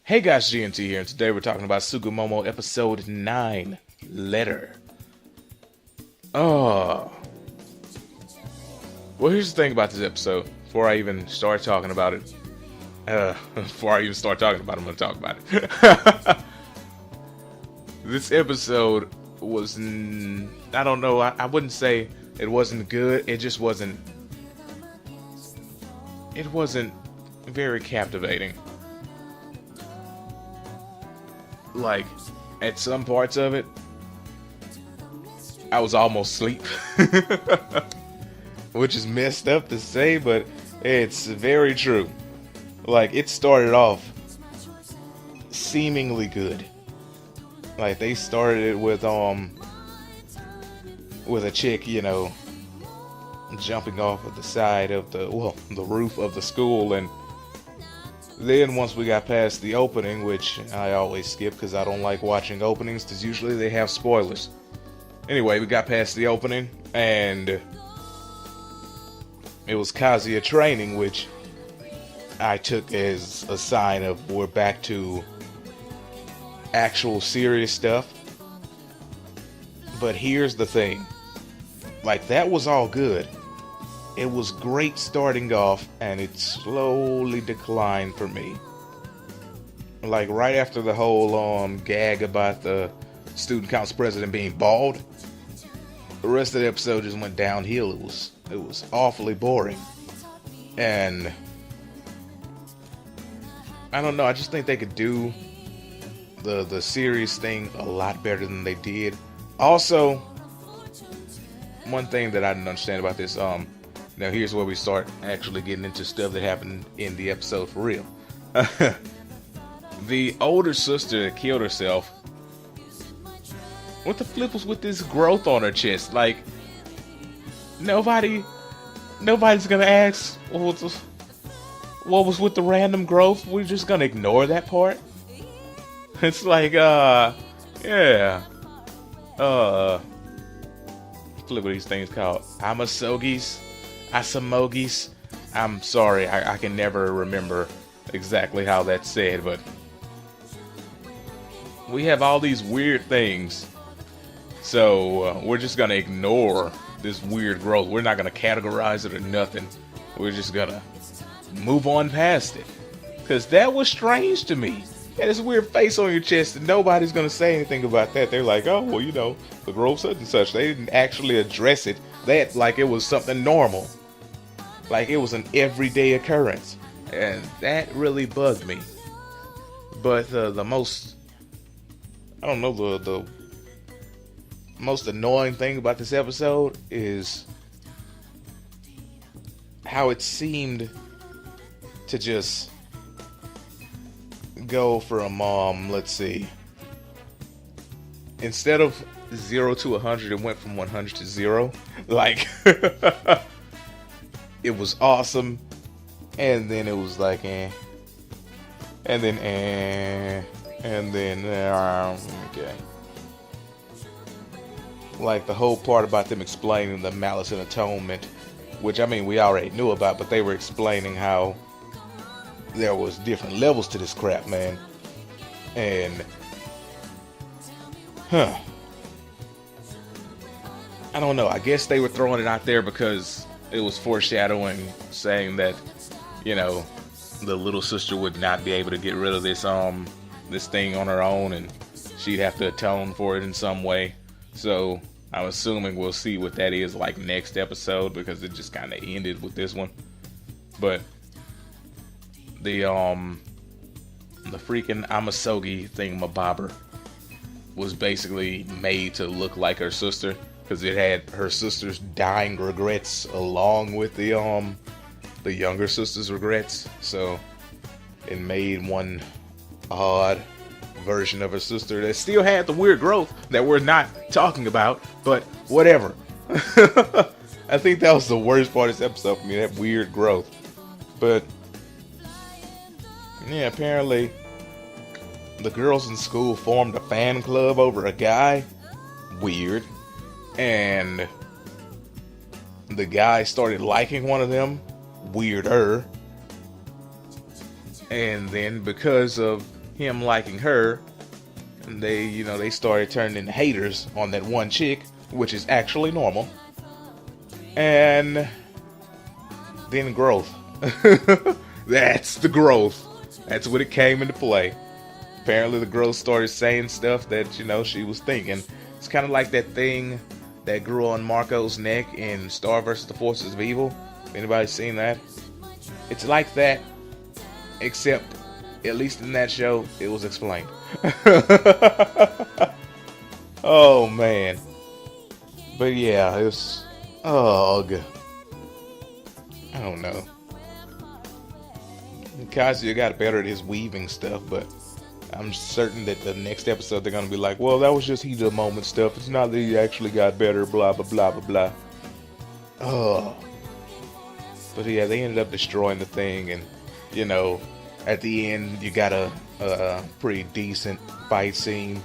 Hey guys, GNT here, and today we're talking about Tsugumomo episode 9, Letter. Oh. Well, here's the thing about this episode, before I even start talking about it. Before I even start talking about it, I'm going to talk about it. This episode was, I don't know, I wouldn't say it wasn't good, it just wasn't very captivating. Like, at some parts of it, I was almost asleep. Which is messed up to say, but it's very true. Like, it started off seemingly good. Like, they started it with a chick, you know, jumping off of the side of the roof of the school, and then once we got past the opening, which I always skip because I don't like watching openings because usually they have spoilers. Anyway, we got past the opening and it was Kazuya training, which I took as a sign of we're back to actual serious stuff. But here's the thing. Like, that was all good. It was great starting off, and it slowly declined for me. Like, right after the whole gag about the student council president being bald, the rest of the episode just went downhill. It was awfully boring. And I don't know, I just think they could do the serious thing a lot better than they did. Also, one thing that I didn't understand about this, now here's where we start actually getting into stuff that happened in the episode for real. The older sister that killed herself, what the flip was with this growth on her chest? Like, nobody's gonna ask what was with the random growth. We're just gonna ignore that part. It's like, yeah. Flip what these things called? Asamogis. I'm sorry, I can never remember exactly how that's said, but we have all these weird things, so we're just gonna ignore this weird growth. We're not gonna categorize it or nothing. We're just gonna move on past it, because that was strange to me. You had this weird face on your chest and nobody's gonna say anything about that. They're like, oh, well, you know, the growth such and such. They didn't actually address it like it was something normal, like it was an everyday occurrence, and that really bugged me. But the most, I don't know, the most annoying thing about this episode is how it seemed to just go from let's see, instead of 0 to 100, it went from 100 to 0. Like, it was awesome, and then it was like, and then okay. Like, the whole part about them explaining the malice and atonement, which, I mean, we already knew about, but they were explaining how there was different levels to this crap, man. And I don't know, I guess they were throwing it out there because it was foreshadowing, saying that, you know, the little sister would not be able to get rid of this thing on her own, and she'd have to atone for it in some way. So I'm assuming we'll see what that is like next episode, because it just kind of ended with this one. But the freaking Amasogi thingamabobber was basically made to look like her sister, because it had her sister's dying regrets along with the younger sister's regrets. So it made one odd version of her sister that still had the weird growth that we're not talking about, but whatever. I think that was the worst part of this episode for me, that weird growth. But yeah, apparently the girls in school formed a fan club over a guy. Weird. And the guy started liking one of them. Weirder. And then because of him liking her, and they started turning into haters on that one chick, which is actually normal. And then growth. That's the growth. That's when it came into play. Apparently the girl started saying stuff that, she was thinking. It's kind of like that thing that grew on Marco's neck in Star vs. the Forces of Evil. Anybody seen that? It's like that, except, at least in that show, it was explained. Oh, man. But yeah, it was... Ugh. I don't know. Kazuya got better at his weaving stuff, but I'm certain that the next episode they're gonna be like, well, that was just heat of the moment stuff. It's not that he actually got better, blah, blah, blah, blah, blah. Oh. But yeah, they ended up destroying the thing, and, at the end, you got a pretty decent fight scene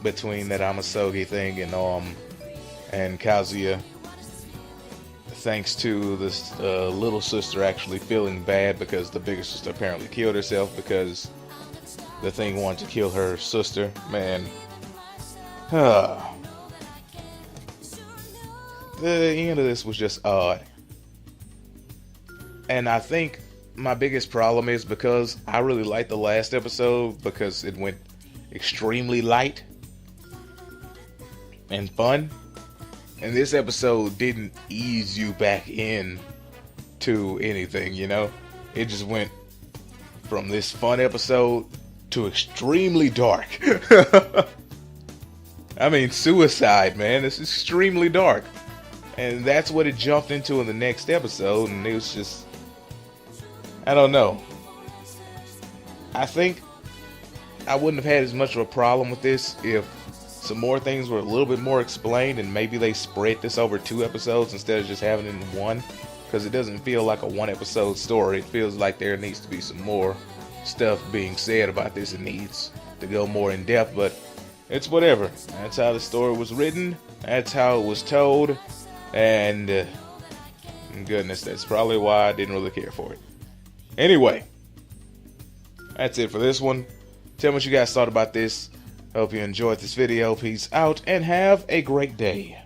between that Amasogi thing and Kazuya. Thanks to this little sister actually feeling bad because the bigger sister apparently killed herself because the thing wanted to kill her sister. Man. The end of this was just odd. And I think my biggest problem is because I really liked the last episode because it went extremely light and fun. And this episode didn't ease you back in to anything, It just went from this fun episode to extremely dark. I mean, suicide, man. It's extremely dark. And that's what it jumped into in the next episode. And it was just... I don't know. I think I wouldn't have had as much of a problem with this if some more things were a little bit more explained, and maybe they spread this over 2 episodes instead of just having it in one, because it doesn't feel like a 1 episode story. It feels like there needs to be some more stuff being said about this. It needs to go more in depth, but it's whatever. That's how the story was written. That's how it was told, and goodness, that's probably why I didn't really care for it. Anyway, that's it for this one. Tell me what you guys thought about this. Hope you enjoyed this video. Peace out and have a great day.